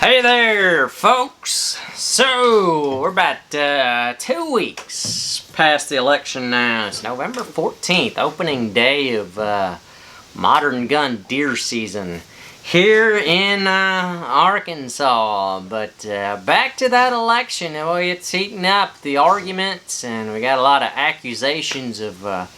Hey there, folks. So, we're about 2 weeks past the election now. It's November 14th, opening day of modern gun deer season here in Arkansas. But back to that election, it's heating up, the arguments, and we got a lot of accusations of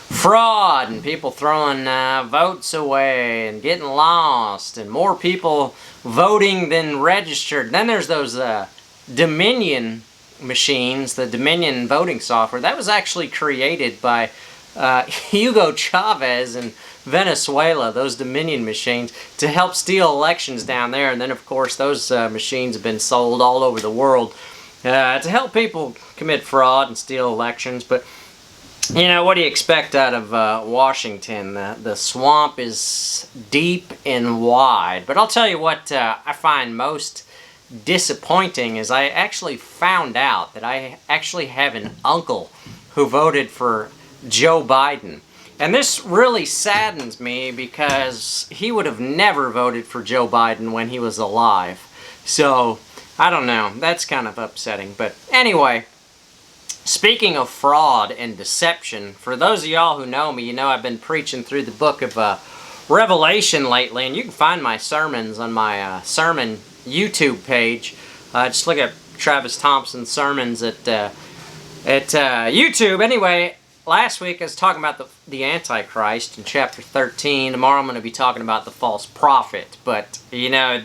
fraud and people throwing votes away and getting lost and more people voting than registered. Then there's those Dominion machines, the Dominion voting software. That was actually created by Hugo Chavez in Venezuela, those Dominion machines, to help steal elections down there. And then, of course, those machines have been sold all over the world to help people commit fraud and steal elections. But you know, what do you expect out of Washington? The swamp is deep and wide. But I'll tell you what I find most disappointing is I actually found out that I actually have an uncle who voted for Joe Biden. And this really saddens me because he would have never voted for Joe Biden when he was alive. So, I don't know. That's kind of upsetting. But anyway, speaking of fraud and deception, for those of y'all who know me, you know I've been preaching through the book of Revelation lately, and you can find my sermons on my sermon YouTube page. Just look at Travis Thompson's sermons at YouTube. Anyway, last week I was talking about the Antichrist in chapter 13. Tomorrow I'm going to be talking about the false prophet. But you know,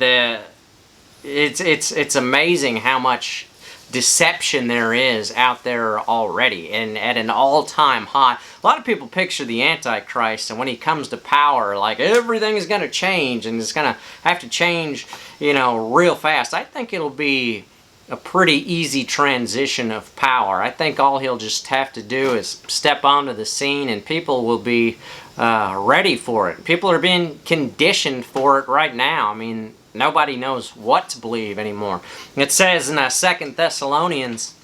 it's amazing how much deception there is out there already, and at an all-time high. A lot of people picture the Antichrist, and when he comes to power, like everything is going to change, and it's going to have to change, you know, real fast. I think it'll be a pretty easy transition of power. I think all he'll just have to do is step onto the scene, and people will be ready for it. People are being conditioned for it right now. I mean, nobody knows what to believe anymore. It says in 2 Thessalonians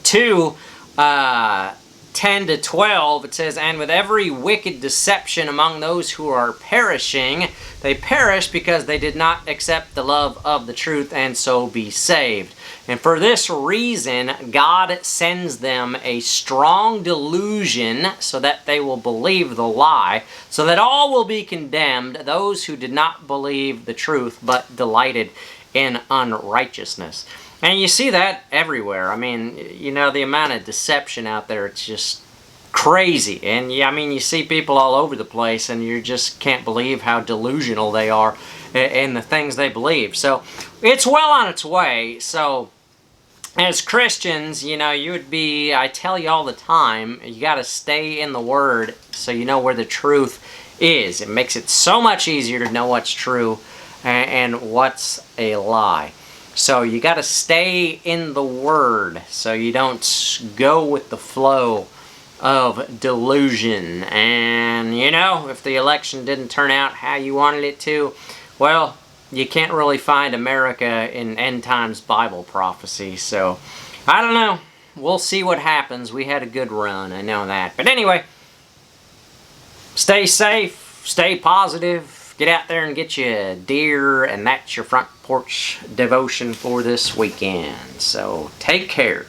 2, 10 to 12, it says, "And with every wicked deception among those who are perishing, they perish because they did not accept the love of the truth and so be saved. And for this reason, God sends them a strong delusion so that they will believe the lie, so that all will be condemned, those who did not believe the truth but delighted in unrighteousness." And you see that everywhere. I mean, you know, the amount of deception out there, it's just crazy. And I mean, you see people all over the place, and you just can't believe how delusional they are in the things they believe. So it's well on its way. So as Christians, you know, I tell you all the time, you got to stay in the Word so you know where the truth is. It makes it so much easier to know what's true and what's a lie. So you got to stay in the Word so you don't go with the flow of delusion. And, you know, if the election didn't turn out how you wanted it to, well, you can't really find America in end times Bible prophecy. So, I don't know. We'll see what happens. We had a good run, I know that. But anyway, stay safe, stay positive. Get out there and get you a deer, and that's your front porch devotion for this weekend. So, take care.